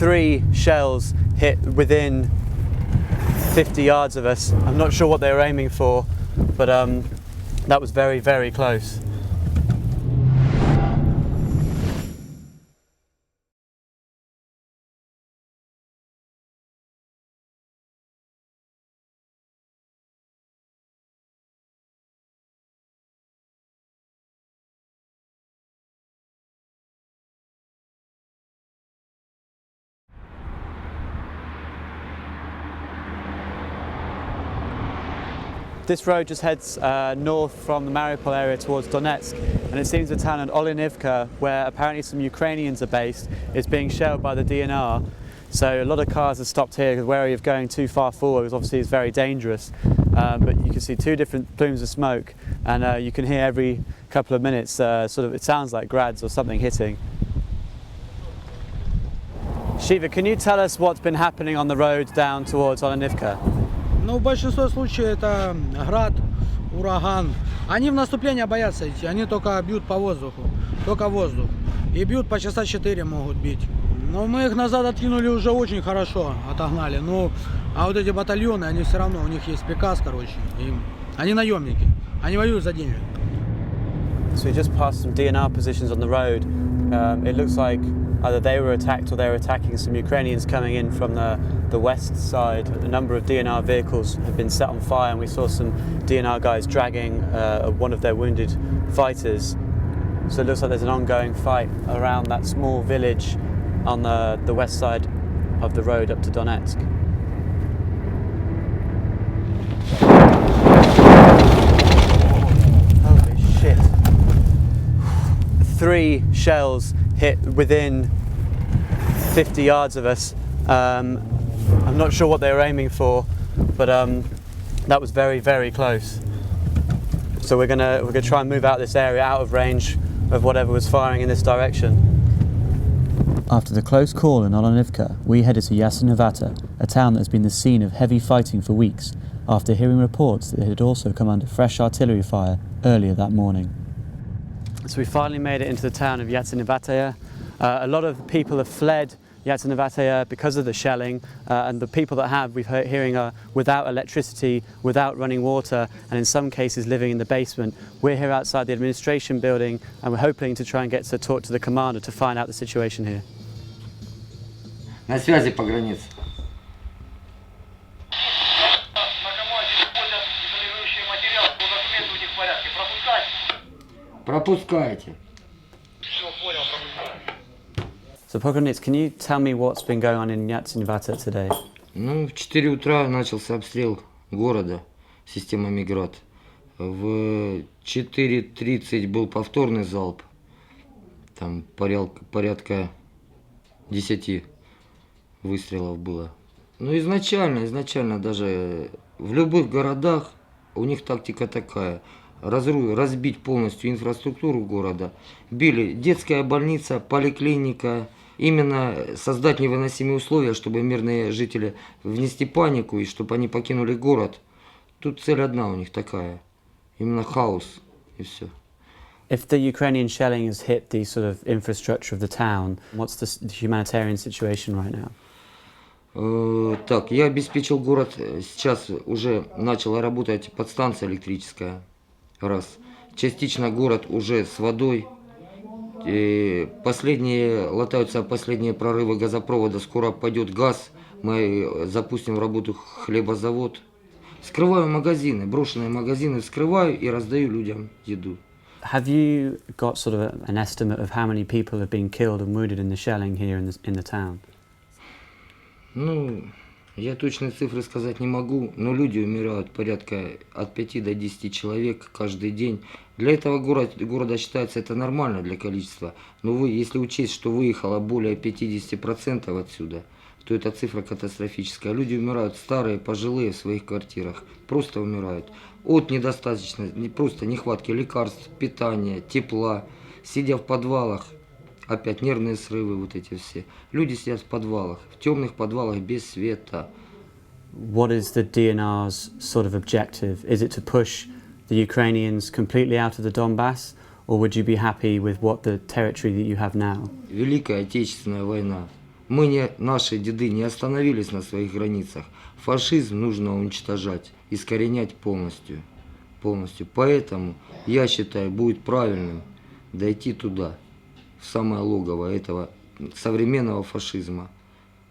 3 shells hit within 50 yards of us. I'm not sure what they were aiming for, but that was very, very close. This road just heads north from the Mariupol area towards Donetsk, and it seems the town of Olenivka, where apparently some Ukrainians are based, is being shelled by the DNR. So a lot of cars have stopped here, wary of going too far forward, because obviously it's very dangerous. But you can see 2 different plumes of smoke, and you can hear every couple of minutes sort of, it sounds like grads or something hitting. Shiva, can you tell us what's been happening on the road down towards Olenivka? Ну, в большинстве случаев это град, ураган. Они в наступление боятся идти, они только бьют по воздуху, только воздух. И бьют по часа 4 могут бить. Но мы их назад откинули уже очень хорошо, отогнали. Ну, а вот эти батальоны, они все равно, у них есть приказ, короче. Они наемники, они воюют за деньги. So we just passed some DNR positions on the road. It looks like either they were attacked or they were attacking some Ukrainians coming in from the west side. A number of DNR vehicles have been set on fire, and we saw some DNR guys dragging one of their wounded fighters. So it looks like there's an ongoing fight around that small village on the west side of the road up to Donetsk. Holy shit. 3 shells hit within 50 yards of us. I'm not sure what they were aiming for, but that was very, very close. So we're gonna try and move out this area, out of range of whatever was firing in this direction. After the close call in Olenivka, we headed to Yasynuvata, a town that has been the scene of heavy fighting for weeks, after hearing reports that it had also come under fresh artillery fire earlier that morning. So we finally made it into the town of Yasynuvata. A lot of people have fled Yasynuvata because of the shelling, and the people that have, we've heard hearing, are without electricity, without running water, and in some cases living in the basement. We're here outside the administration building, and we're hoping to try and get to talk to the commander to find out the situation here. На связи по границе. Пропускайте. So Pogranits, can you tell me what's been going on in Yasynuvata today? Ну, в 4 утра начался обстрел города системами ГРАД. В 4:30 был повторный залп. Там порядка 10 выстрелов было. Ну, изначально даже в любых городах у них тактика такая. Разбить полностью инфраструктуру города. Били детская больница, поликлиника. Именно создать невыносимые условия, чтобы мирные жители внести панику и чтобы они покинули город. Тут цель одна у них такая. Именно хаос и все. If the Ukrainian shelling has hit the sort of infrastructure of the town, what's the humanitarian situation right now? Так, я обеспечил город. Сейчас уже начала работать подстанция электрическая. Раз. Частично город уже с водой. И латаются последние прорывы газопровода. Скоро пойдет газ. Мы запустим в работу хлебозавод. Скрываю магазины, брошенные магазины вскрываю и раздаю людям еду. Have you got sort of an estimate of how many people have been killed and wounded in the shelling here in the town? Ну, я точные цифры сказать не могу, но люди умирают порядка от 5 до 10 человек каждый день. Для этого города считается это нормально для количества. Но если учесть, что выехало более 50% отсюда, то эта цифра катастрофическая. Люди умирают старые, пожилые в своих квартирах. Просто умирают. От недостаточности, просто нехватки лекарств, питания, тепла. Сидя в подвалах, опять нервные срывы вот эти все. Люди сидят в подвалах, в темных подвалах без света. What is the DNR's sort of objective? Is it to push the Ukrainians completely out of the Donbass, or would you be happy with the territory that you have now? Великая Отечественная война. наши деды не остановились на своих границах. Фашизм нужно уничтожать, искоренять полностью. Поэтому, я считаю, будет правильным дойти туда, в самое логово этого современного фашизма,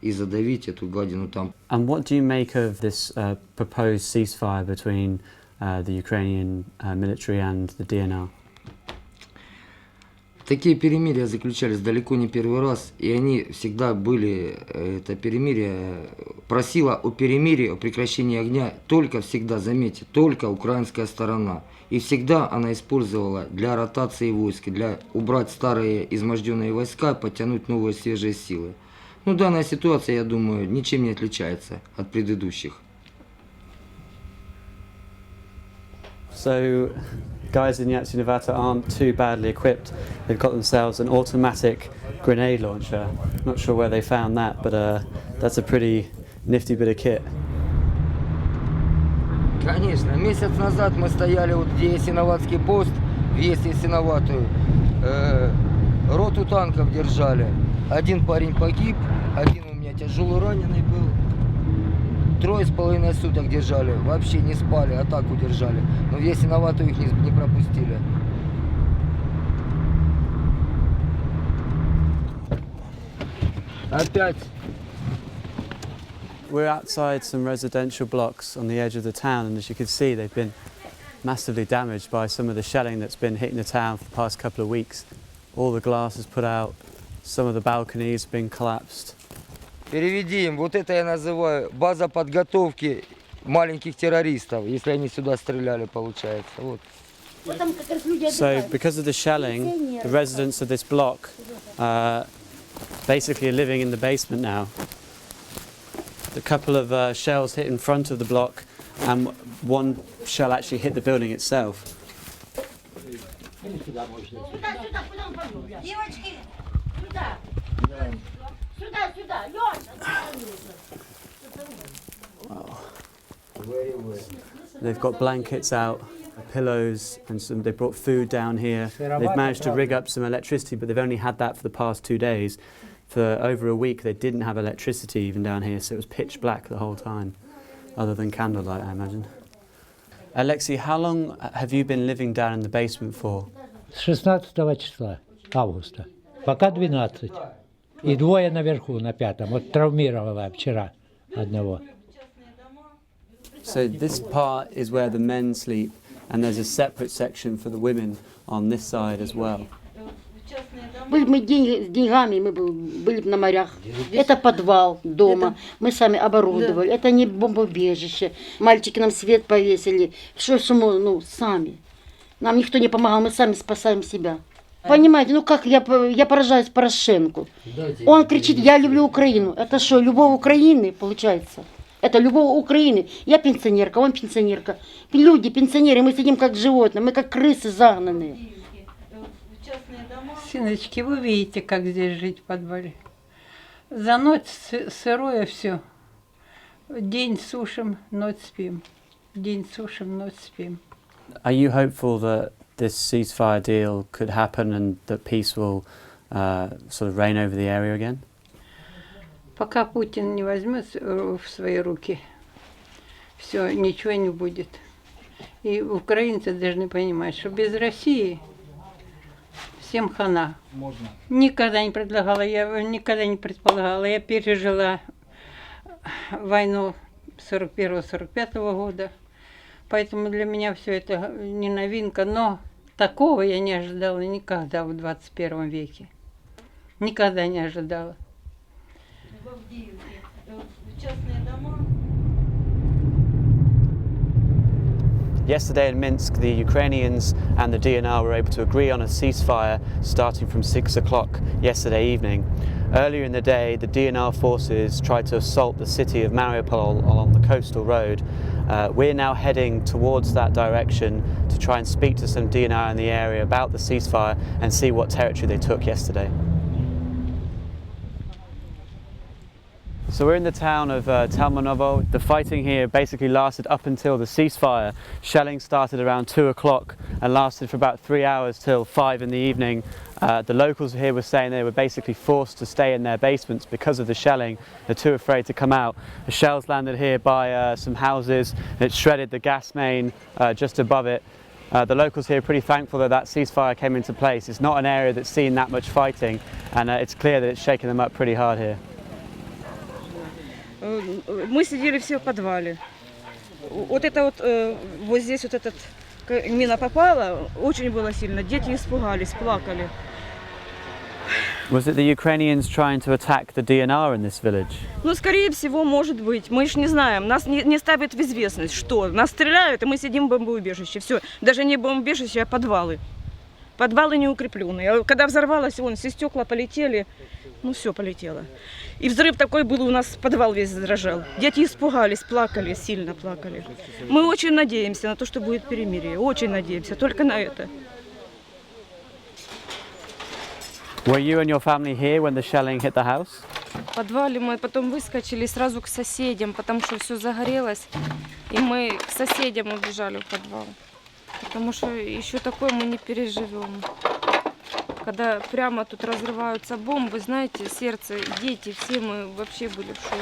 и задавить эту гадину там. And what do you make of this proposed ceasefire between the Ukrainian military and the DNR? Такие перемирия заключались далеко не первый раз, и они всегда были, это перемирие, просила о перемирии, о прекращении огня только, всегда, заметьте, только украинская сторона. И всегда она использовала для ротации войск, для убрать старые изможденные войска, подтянуть новые свежие силы. Ну, данная ситуация, я думаю, ничем не отличается от предыдущих. So, guys in Yasynuvata aren't too badly equipped. They've got themselves an automatic grenade launcher. Not sure where they found that, but that's a pretty nifty bit of kit. Конечно. Месяц назад мы стояли вот где Ясиноватский пост, въезд в Ясиноватую. Роту танков держали. Один парень погиб, один у меня тяжело раненый был. 3,5 суток держали, вообще не спали, атаку держали. Но в Ясиноватую их не пропустили. Опять. We're outside some residential blocks on the edge of the town, and as you can see, they've been massively damaged by some of the shelling that's been hitting the town for the past couple of weeks. All the glass is put out, some of the balconies have been collapsed. Переведи им, вот это я называю база подготовки маленьких террористов, если они сюда стреляли, получается. Вот. So, because of the shelling, the residents of this block basically are living in the basement now. A couple of shells hit in front of the block, and one shell actually hit the building itself. Wow. They've got blankets out, pillows, and they brought food down here. They've managed to rig up some electricity, but they've only had that for the past 2 days. For over a week they didn't have electricity even down here, so it was pitch black the whole time, other than candlelight, I imagine. Alexei, how long have you been living down in the basement for? С 16 числа августа. Пока 12. И двое наверху на 5. Вот травмировала вчера одного. So this part is where the men sleep, and there's a separate section for the women on this side as well. Были мы с деньгами, мы были на морях. Это подвал дома, мы сами оборудовали. Это не бомбоубежище. Мальчики нам свет повесили. Что мы, сами. Нам никто не помогал, мы сами спасаем себя. Понимаете, как я поражаюсь Порошенко. Он кричит: я люблю Украину. Это что, любовь Украины, получается? Это любовь Украины. Я пенсионерка, он пенсионерка. Люди, пенсионеры, мы сидим как животные, мы как крысы загнанные. Сыночки, вы видите, как здесь жить в подвале. За ночь сырое все. День сушим, ночь спим. День сушим, ночь спим. Are you hopeful that this ceasefire deal could happen and that peace will sort of reign over the area again? Пока Путин не возьмет в свои руки, все, ничего не будет. И украинцы должны понимать, что без России всем хана. Можно. Никогда не предлагала, я никогда не предполагала. Я пережила войну 41-45 года, поэтому для меня все это не новинка. Но такого я не ожидала никогда в 21 веке. Никогда не ожидала. Частные дома. Yesterday in Minsk, the Ukrainians and the DNR were able to agree on a ceasefire starting from 6 o'clock yesterday evening. Earlier in the day, the DNR forces tried to assault the city of Mariupol along the coastal road. We're now heading towards that direction to try and speak to some DNR in the area about the ceasefire and see what territory they took yesterday. So we're in the town of Telmenovo. The fighting here basically lasted up until the ceasefire. Shelling started around 2 o'clock and lasted for about 3 hours till 5 in the evening. The locals here were saying they were basically forced to stay in their basements because of the shelling. They're too afraid to come out. The shells landed here by some houses and it shredded the gas main just above it. The locals here are pretty thankful that that ceasefire came into place. It's not an area that's seen that much fighting, and it's clear that it's shaking them up pretty hard here. Мы сидели все в подвале. Вот это вот здесь вот этот мина попала, очень было сильно. Дети испугались, плакали. Was it the Ukrainians trying to attack the DNR in this village? Ну, скорее всего, может быть. Мы ж не знаем. Нас не ставят в известность, что. Нас стреляют, и мы сидим в бомбоубежище. Все. Даже не бомбоубежище, а подвалы. Подвалы неукрепленные. Когда взорвалось, вон, все стекла полетели. Ну, все полетело. И взрыв такой был, у нас подвал весь задрожал. Дети испугались, плакали, сильно плакали. Мы очень надеемся на то, что будет перемирие. Очень надеемся. Только на это. Were you and your family here when the shelling hit the house? В подвале мы потом выскочили сразу к соседям, потому что все загорелось. И мы к соседям убежали в подвал. Потому что еще такое мы не переживем. Когда прямо тут разрываются бомбы, знаете, сердце, дети, все мы вообще были в шоке.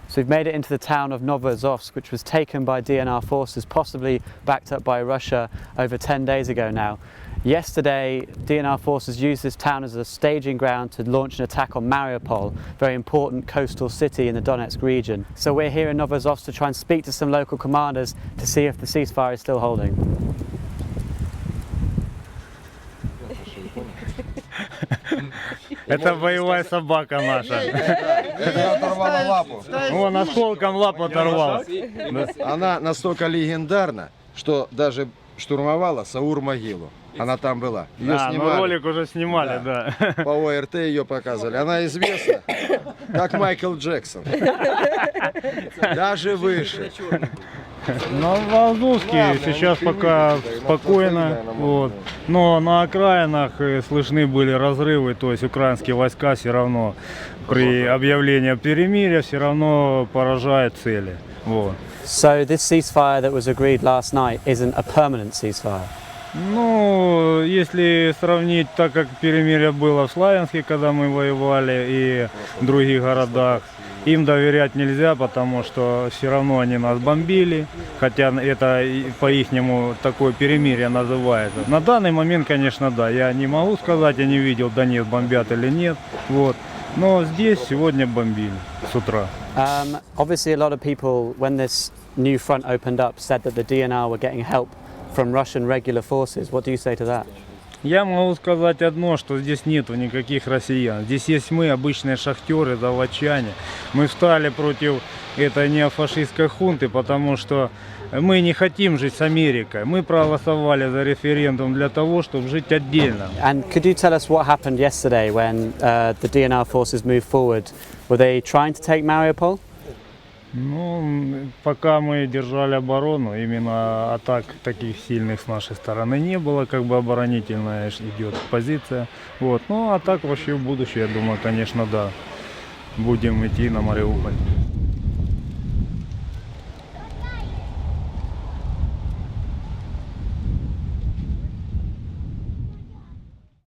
So we've made it into the town of Novoazovsk, which was taken by DNR forces, possibly backed up by Russia over 10 days ago now. Yesterday, DNR forces used this town as a staging ground to launch an attack on Mariupol, a very important coastal city in the Donetsk region. So we're here in Novoazovsk to try and speak to some local commanders to see if the ceasefire is still holding. Это боевая собака наша. Это оторвала лапу. Вон осколком лапу оторвал. Она настолько легендарна, что даже штурмовала Саур-могилу. Она там была. Ее Ну снимали. ролик уже снимали, да. По ОРТ ее показывали. Она известна как Майкл Джексон. Даже выше. На Новоазовске сейчас пока спокойно, вот. Но на окраинах слышны были разрывы, то есть украинские войска все равно при объявлении перемирия все равно поражают цели. Вот. So this ceasefire that was agreed last night isn't a permanent ceasefire? Ну, если сравнить, так как перемирие было в Славянске, когда мы воевали, и в других городах, им доверять нельзя, потому что все равно они нас бомбили, хотя это по-ихнему такое перемирие называется. На данный момент, конечно, да, я не могу сказать, я не видел, Донецк бомбят или нет, вот. Но здесь сегодня бомбили с утра. Obviously a lot of people, when this new front opened up, said that the DNR were getting help from Russian regular forces. What do you say to that? Я могу сказать одно, что здесь нету никаких россиян. Здесь есть мы, обычные шахтеры, заводчане. Мы встали против этой неофашистской хунты, потому что мы не хотим жить с Америкой. Мы проголосовали за референдум для того, чтобы жить отдельно. And could you tell us what happened yesterday when the DNR forces moved forward? Were they trying to take Mariupol? Ну, пока мы держали оборону, именно атак таких сильных с нашей стороны не было, как бы оборонительная идет позиция. Вот. Ну, а так вообще в будущее, я думаю, конечно, да, будем идти на Мариуполь.